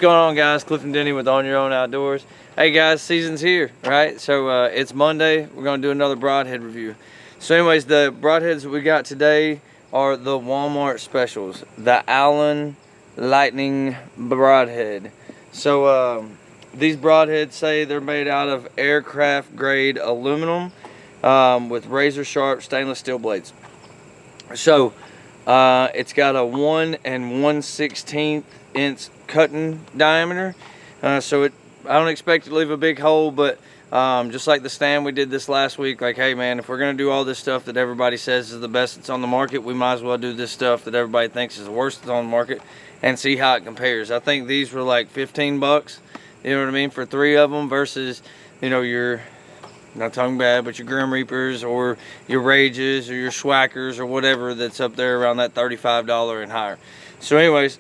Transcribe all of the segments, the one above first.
going on, guys? Cliff and Denny with On Your Own Outdoors. Hey guys, season's here, right? So it's Monday. We're gonna do another broadhead review. So anyways, the broadheads that we got today are the Walmart specials, the Allen Lightning broadhead. So these broadheads say they're made out of aircraft grade aluminum with razor sharp stainless steel blades. So it's got a 1 1/16 inch cutting diameter. So I don't expect it to leave a big hole, but just like the stand we did this last week, like, hey man, if we're gonna do all this stuff that everybody says is the best that's on the market, we might as well do this stuff that everybody thinks is the worst that's on the market and see how it compares. I think these were like 15 bucks, you know what I mean, for 3 of them versus, you know, your, not talking bad, but your Grim Reapers or your Rages or your Schwackers or whatever that's up there around that $35 and higher. So anyways,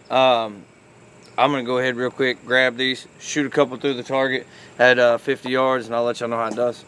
I'm gonna go ahead real quick, grab these, shoot a couple through the target at 50 yards, and I'll let y'all know how it does.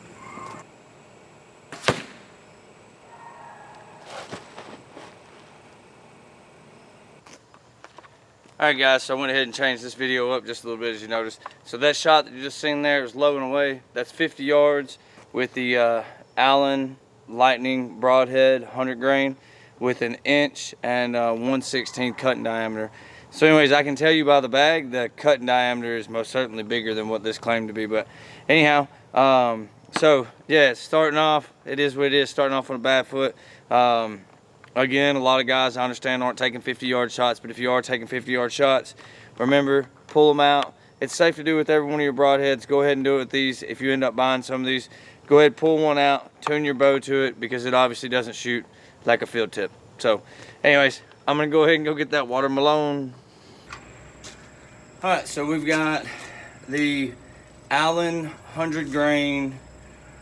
Alright guys, so I went ahead and changed this video up just a little bit, as you noticed. So that shot that you just seen there is low and away. That's 50 yards with the Allen Lightning broadhead 100 grain with an 1 inch and 1/16 cutting diameter. So anyways, I can tell you by the bag, the cutting diameter is most certainly bigger than what this claimed to be. But anyhow, so yeah, starting off, it is what it is, starting off on a bad foot. Again, a lot of guys, I understand, aren't taking 50-yard shots, but if you are taking 50-yard shots, remember, pull them out. It's safe to do with every one of your broadheads. Go ahead and do it with these. If you end up buying some of these, go ahead, pull one out, tune your bow to it, because it obviously doesn't shoot like a field tip. So anyways, I'm gonna go ahead and go get that water Malone. All right, so we've got the Allen 100 grain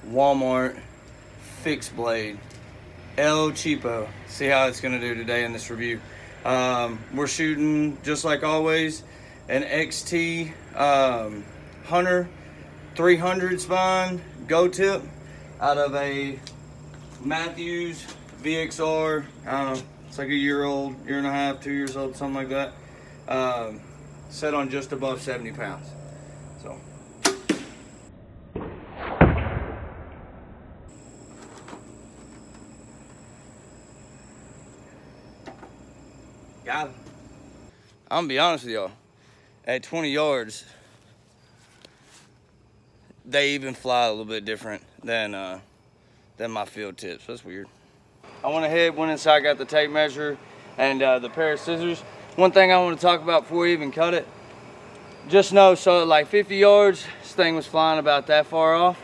Walmart fixed blade, El Cheapo. See how it's gonna do today in this review. We're shooting, just like always, an XT Hunter 300 spine go tip out of a Matthews VXR. I don't know, it's like a year old, year and a half, 2 years old, something like that. Set on just above 70 pounds. So. Got him. I'm gonna be honest with y'all. At 20 yards, they even fly a little bit different than my field tips. That's weird. I went ahead, went inside, got the tape measure and the pair of scissors. One thing I want to talk about before we even cut it, just know, so at like 50 yards, this thing was flying about that far off.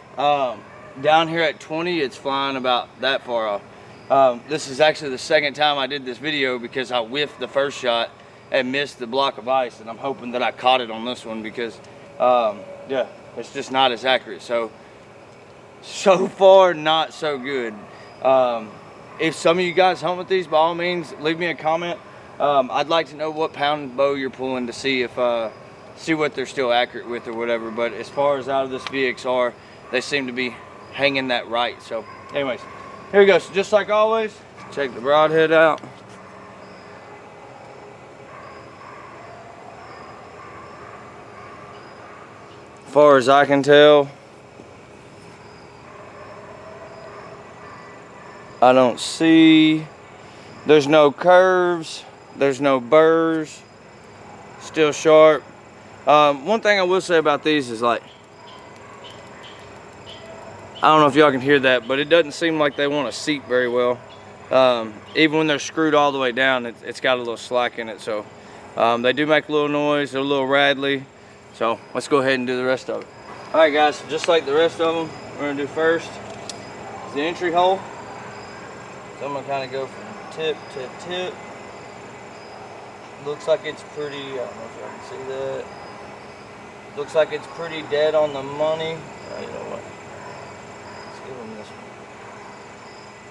Down here at 20, it's flying about that far off. This is actually the second time I did this video because I whiffed the first shot and missed the block of ice, and I'm hoping that I caught it on this one because, yeah, it's just not as accurate. So far, not so good. If some of you guys hunt with these, by all means, leave me a comment. I'd like to know what pound bow you're pulling to see if see what they're still accurate with or whatever. But as far as out of this VXR, they seem to be hanging that right. So anyways, here we go. So just like always, check the broadhead out. As far as I can tell, I don't see, there's no curves. There's no burrs, still sharp. One thing I will say about these is, like, I don't know if y'all can hear that, but it doesn't seem like they want to seat very well. Even when they're screwed all the way down, it's got a little slack in it. So they do make a little noise, they're a little rattly. So let's go ahead and do the rest of it. All right guys, so just like the rest of them, we're gonna do first is the entry hole. So I'm gonna kind of go from tip to tip. Looks like it's pretty, I don't know if y'all can see that. Looks like it's pretty dead on the money. You know what? Let's give them this one.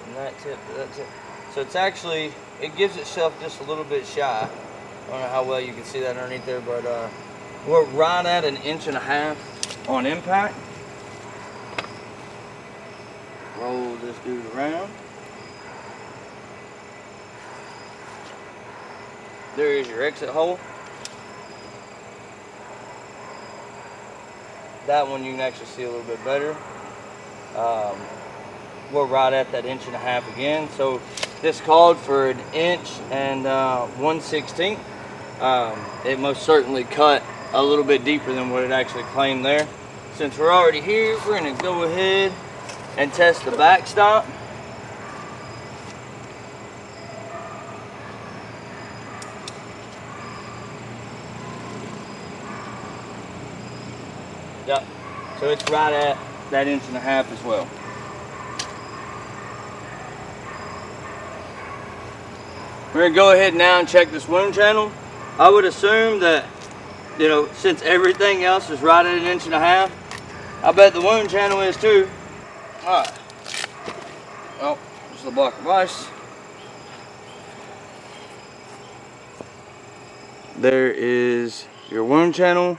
From that tip to that tip. So it's actually, it gives itself just a little bit shy. I don't know how well you can see that underneath there, but we're right at 1.5 inches on impact. Roll this dude around. There is your exit hole. that one you can actually see a little bit better. We're right at that 1.5 inches again. So this called for 1 inch and 1/16. It most certainly cut a little bit deeper than what it actually claimed there. Since we're already here, we're gonna go ahead and test the backstop. Yep, so it's right at that 1.5 inches as well. We're gonna go ahead now and check this wound channel. I would assume that, you know, since everything else is right at 1.5 inches, I bet the wound channel is too. All right. Well, just a block of ice. There is your wound channel.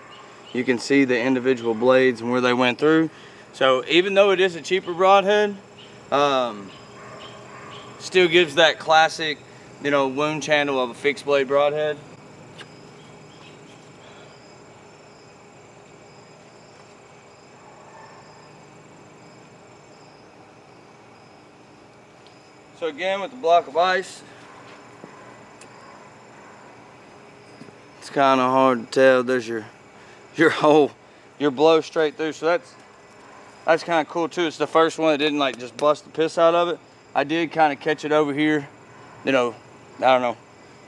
You can see the individual blades and where they went through. So even though it is a cheaper broadhead, still gives that classic, you know, wound channel of a fixed blade broadhead. So again, with the block of ice, it's kind of hard to tell. There's your hole, your blow straight through. So that's kind of cool too. It's the first one that didn't like just bust the piss out of it. I did kind of catch it over here, you know, I don't know,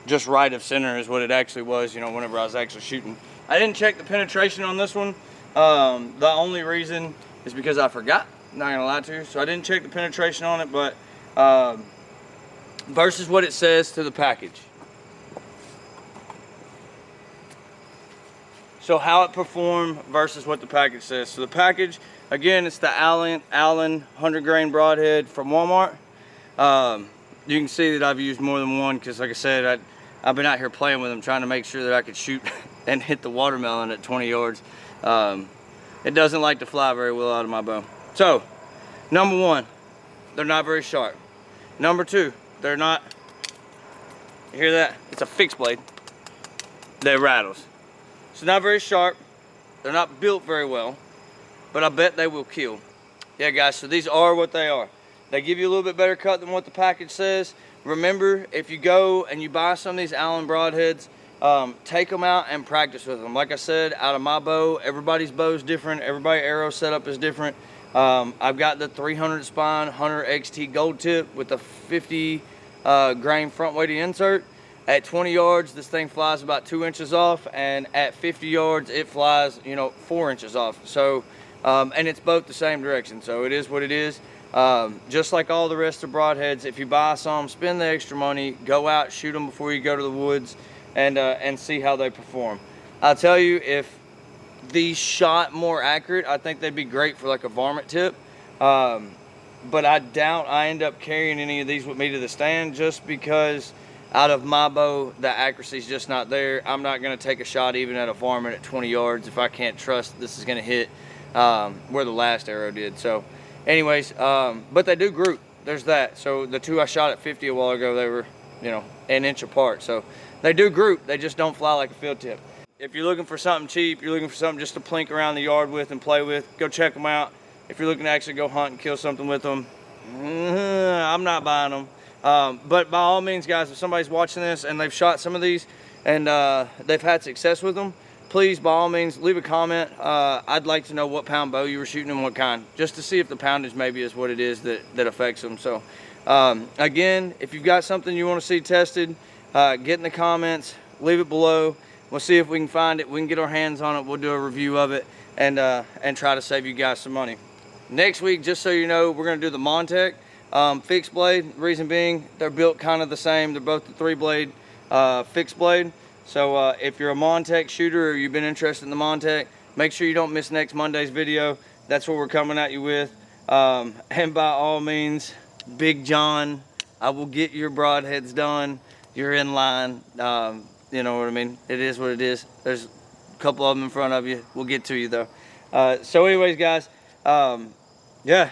just right of center is what it actually was, you know, whenever I was actually shooting. I didn't check the penetration on this one. The only reason is because I forgot, not gonna lie to you. So I didn't check the penetration on it, but versus what it says to the package. So how it performed versus what the package says. So the package, again, it's the Allen 100 grain broadhead from Walmart. You can see that I've used more than one because, like I said, I've been out here playing with them, trying to make sure that I could shoot and hit the watermelon at 20 yards. It doesn't like to fly very well out of my bow. So, number one, they're not very sharp. Number two, they're not, you hear that? It's a fixed blade that rattles. So not very sharp, they're not built very well, but I bet they will kill. Yeah guys, so these are what they are. They give you a little bit better cut than what the package says. Remember, if you go and you buy some of these Allen broadheads, take them out and practice with them. Like I said, out of my bow, everybody's bow is different, everybody's arrow setup is different. I've got the 300 spine Hunter XT gold tip with the 50 grain front weighted insert. At 20 yards, this thing flies about 2 inches off, and at 50 yards, it flies, you know, 4 inches off. So, and it's both the same direction, so it is what it is. Just like all the rest of broadheads, if you buy some, spend the extra money, go out, shoot them before you go to the woods, and see how they perform. I'll tell you, if these shot more accurate, I think they'd be great for like a varmint tip. But I doubt I end up carrying any of these with me to the stand, just because out of my bow, the accuracy's just not there. I'm not gonna take a shot even at a varmint at 20 yards if I can't trust this is gonna hit where the last arrow did. So anyways, but they do group, there's that. So the two I shot at 50 a while ago, they were, you know, 1 inch apart. So they do group, they just don't fly like a field tip. If you're looking for something cheap, you're looking for something just to plink around the yard with and play with, go check them out. If you're looking to actually go hunt and kill something with them, I'm not buying them. But by all means, guys, if somebody's watching this and they've shot some of these and they've had success with them, please, by all means, leave a comment. I'd like to know what pound bow you were shooting and what kind, just to see if the poundage maybe is what it is that affects them. So, again, if you've got something you want to see tested, get in the comments, leave it below. We'll see if we can find it. We can get our hands on it. We'll do a review of it and try to save you guys some money. Next week, just so you know, we're going to do the Montec fixed blade. Reason being, they're built kind of the same. They're both the 3-blade fixed blade. So if you're a Montec shooter or you've been interested in the Montec, make sure you don't miss next Monday's video. That's what we're coming at you with. And by all means, Big John, I will get your broadheads done. You're in line. You know what I mean? It is what it is. There's a couple of them in front of you. We'll get to you though. So anyways, guys, yeah,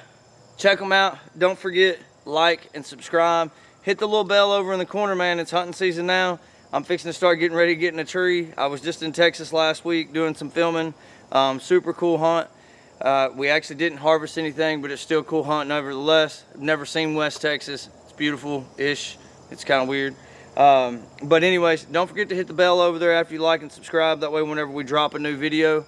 check them out. Don't forget, like and subscribe. Hit the little bell over in the corner, man. It's hunting season now. I'm fixing to start getting ready to get in a tree. I was just in Texas last week doing some filming. Super cool hunt. We actually didn't harvest anything, but it's still cool hunting nevertheless. I've never seen West Texas. It's beautiful-ish. It's kind of weird. But anyways, don't forget to hit the bell over there after you like and subscribe. That way whenever we drop a new video,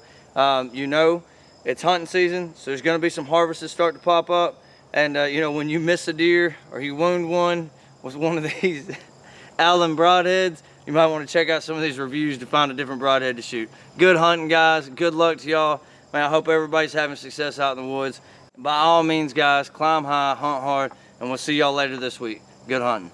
you know it's hunting season, so there's going to be some harvests start to pop up. And you know, when you miss a deer or you wound one with one of these Allen broadheads, you might want to check out some of these reviews to find a different broadhead to shoot. Good hunting, guys. Good luck to y'all. Man, I hope everybody's having success out in the woods. By all means, guys, climb high, hunt hard, and we'll see y'all later this week. Good hunting.